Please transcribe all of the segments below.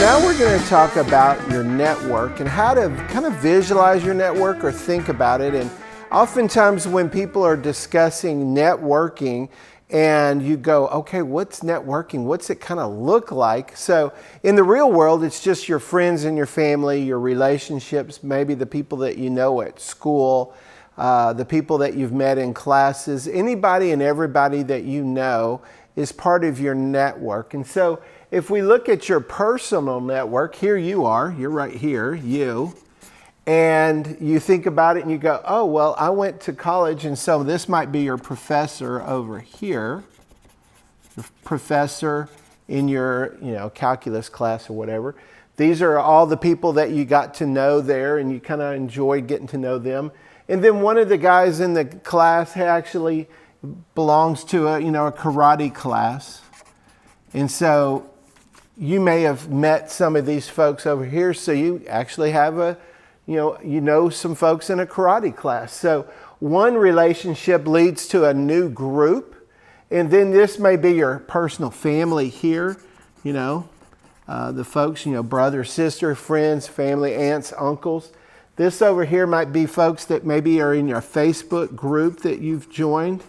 Now we're going to talk about your network and how to kind of visualize your network or think about it. And oftentimes when people are discussing networking and you go, okay, what's networking? What's it kind of look like? So in the real world, it's just your friends and your family, your relationships, maybe the people that you know at school, the people that you've met in classes, anybody and everybody that you know is part of your network. And so if we look at your personal network, here you are, you're right here, you, and you think about it and you go, oh, well, I went to college, and so this might be your professor over here, the professor in your, calculus class or whatever. These are all the people that you got to know there, and you kind of enjoyed getting to know them. And then one of the guys in the class actually belongs to a karate class. And so you may have met some of these folks over here, so you actually have some folks in a karate class. So one relationship leads to a new group, and then this may be your personal family here, the folks, brother, sister, friends, family, aunts, uncles. This over here might be folks that maybe are in your Facebook group that you've joined,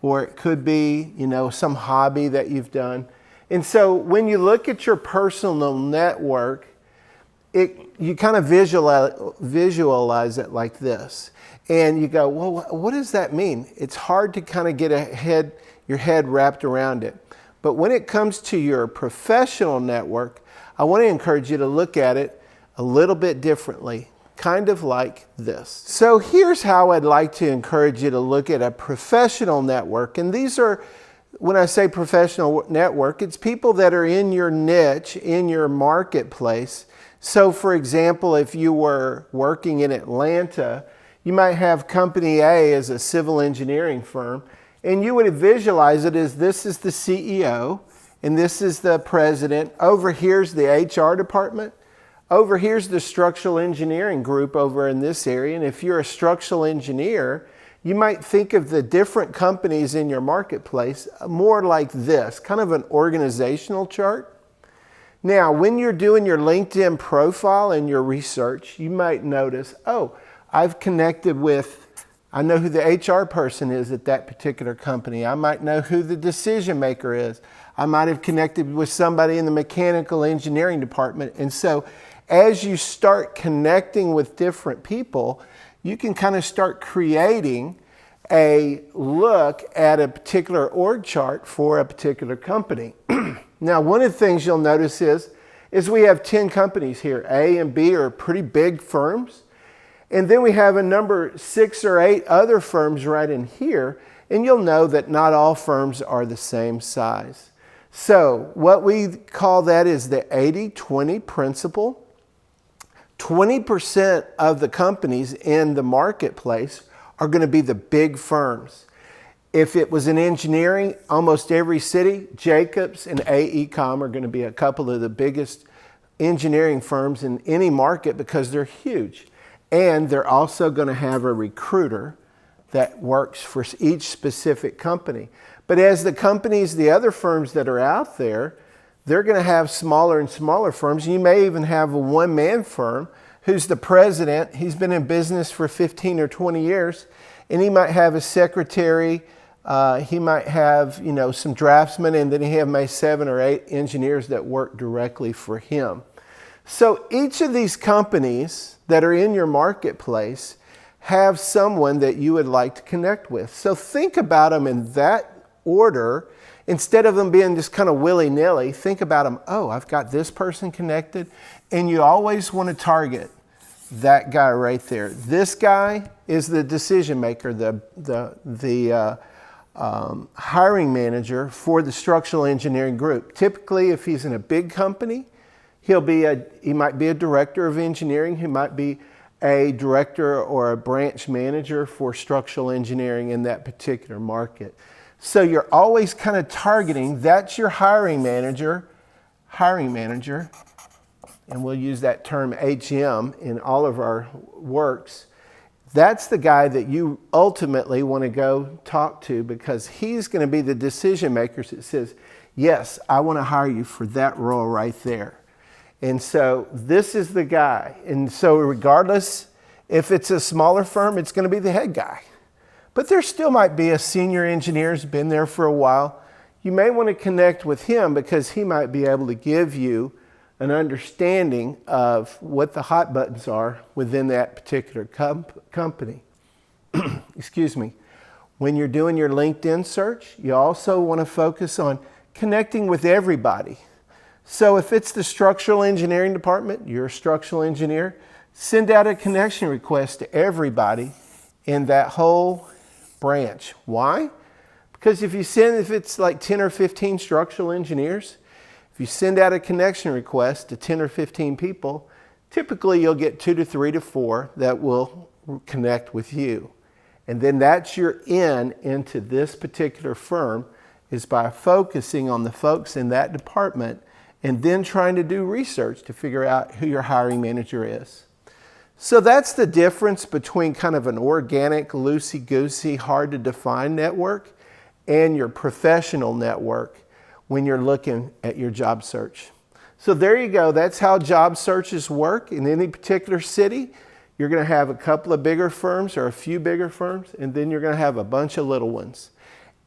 or it could be, some hobby that you've done. And so when you look at your personal network, you kind of visualize it like this. And you go, well, what does that mean? It's hard to kind of get your head wrapped around it. But when it comes to your professional network, I want to encourage you to look at it a little bit differently, kind of like this. So here's how I'd like to encourage you to look at a professional network. And these are, when I say professional network, it's people that are in your niche, in your marketplace. So for example, if you were working in Atlanta, you might have Company A as a civil engineering firm, and you would visualize it as this is the CEO, and this is the president. Over here's the HR department. Over here's the structural engineering group over in this area. And if you're a structural engineer, you might think of the different companies in your marketplace more like this, kind of an organizational chart. Now, when you're doing your LinkedIn profile and your research, you might notice, oh, I've connected with, I know who the HR person is at that particular company. I might know who the decision maker is. I might have connected with somebody in the mechanical engineering department. And so as you start connecting with different people, you can kind of start creating a look at a particular org chart for a particular company. Now, one of the things you'll notice is we have 10 companies here. A and B are pretty big firms. And then we have a number 6 or 8 other firms right in here. And you'll know that not all firms are the same size. So what we call that is the 80-20 principle. 20% of the companies in the marketplace are going to be the big firms. If it was in engineering, almost every city, Jacobs and AECOM are going to be a couple of the biggest engineering firms in any market because they're huge. And they're also going to have a recruiter that works for each specific company. But as the companies, the other firms that are out there, they're going to have smaller and smaller firms. You may even have a one-man firm who's the president. He's been in business for 15 or 20 years, and he might have a secretary. He might have, some draftsmen, and then he may have 7 or 8 engineers that work directly for him. So each of these companies that are in your marketplace have someone that you would like to connect with. So think about them in that order. Instead of them being just kind of willy-nilly, think about them, oh, I've got this person connected. And you always want to target that guy right there. This guy is the decision maker, the hiring manager for the structural engineering group. Typically, if he's in a big company, he might be a director of engineering. He might be a director or a branch manager for structural engineering in that particular market. So you're always kind of targeting, that's your hiring manager, and we'll use that term HM in all of our works. That's the guy that you ultimately want to go talk to because he's going to be the decision maker that says, yes, I want to hire you for that role right there. And so this is the guy. And so regardless if it's a smaller firm, it's going to be the head guy. But there still might be a senior engineer who's been there for a while. You may want to connect with him because he might be able to give you an understanding of what the hot buttons are within that particular company. Excuse me. When you're doing your LinkedIn search, you also want to focus on connecting with everybody. So if it's the structural engineering department, you're a structural engineer, send out a connection request to everybody in that whole branch. Why? Because if it's like 10 or 15 structural engineers, if you send out a connection request to 10 or 15 people, typically you'll get 2 to 3 to 4 that will connect with you. And then that's your into this particular firm, is by focusing on the folks in that department and then trying to do research to figure out who your hiring manager is. So that's the difference between kind of an organic, loosey-goosey, hard to define network and your professional network when you're looking at your job search. So there you go. That's how job searches work in any particular city. You're going to have a couple of bigger firms or a few bigger firms, and then you're going to have a bunch of little ones.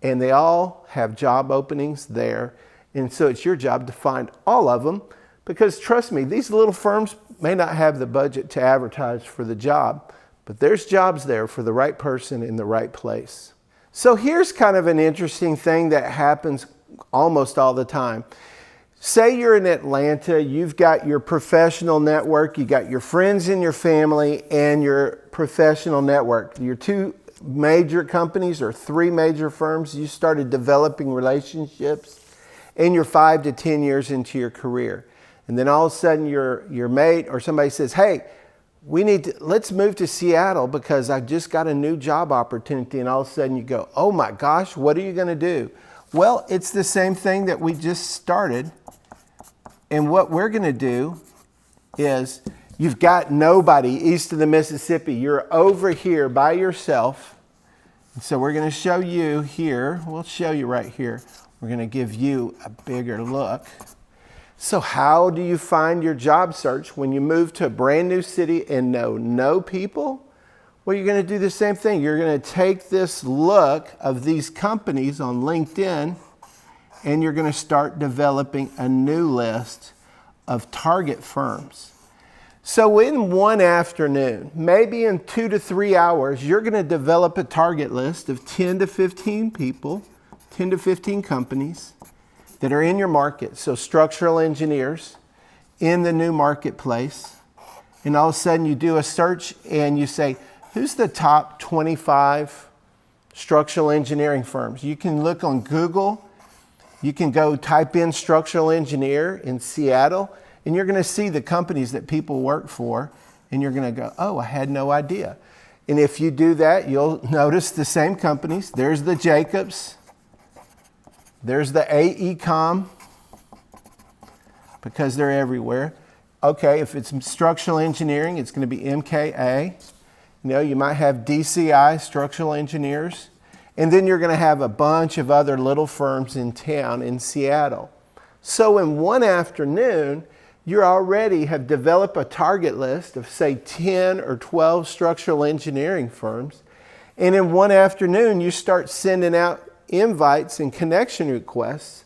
And they all have job openings there. And so it's your job to find all of them, because trust me, these little firms may not have the budget to advertise for the job, but there's jobs there for the right person in the right place. So here's kind of an interesting thing that happens almost all the time. Say you're in Atlanta, you've got your professional network, you got your friends and your family and your professional network. Your 2 major companies or 3 major firms, you started developing relationships and you're 5 to 10 years into your career. And then all of a sudden your mate or somebody says, hey, let's move to Seattle because I just got a new job opportunity. And all of a sudden you go, oh my gosh, what are you going to do? Well, it's the same thing that we just started. And what we're going to do is, you've got nobody east of the Mississippi. You're over here by yourself. And so we're going to show you here. We'll show you right here. We're going to give you a bigger look. So how do you find your job search when you move to a brand new city and know no people? Well, you're going to do the same thing. You're going to take this look of these companies on LinkedIn and you're going to start developing a new list of target firms. So in one afternoon, maybe in 2 to 3 hours, you're going to develop a target list of 10 to 15 people, 10 to 15 companies that are in your market. So structural engineers in the new marketplace. And all of a sudden you do a search and you say, who's the top 25 structural engineering firms? You can look on Google. You can go type in structural engineer in Seattle, and you're going to see the companies that people work for, and you're going to go, oh, I had no idea. And if you do that, you'll notice the same companies. There's the Jacobs. There's the AECOM, because they're everywhere. Okay, if it's structural engineering, it's going to be MKA. You might have DCI, structural engineers. And then you're going to have a bunch of other little firms in town in Seattle. So in one afternoon, you already have developed a target list of, say, 10 or 12 structural engineering firms. And in one afternoon, you start sending out invites and connection requests.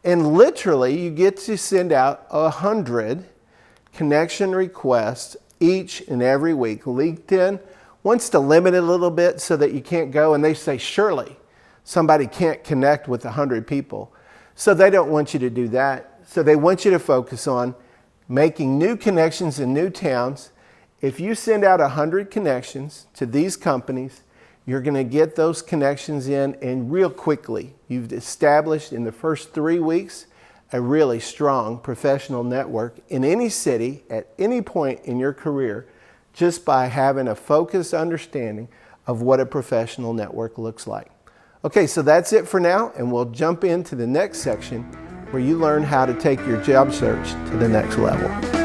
And literally, you get to send out 100 connection requests each and every week. LinkedIn wants to limit it a little bit so that you can't go and they say, surely somebody can't connect with 100 people. So they don't want you to do that. So they want you to focus on making new connections in new towns. If you send out 100 connections to these companies, you're going to get those connections in, and real quickly, you've established in the first 3 weeks a really strong professional network in any city at any point in your career, just by having a focused understanding of what a professional network looks like. Okay, so that's it for now, and we'll jump into the next section where you learn how to take your job search to the next level.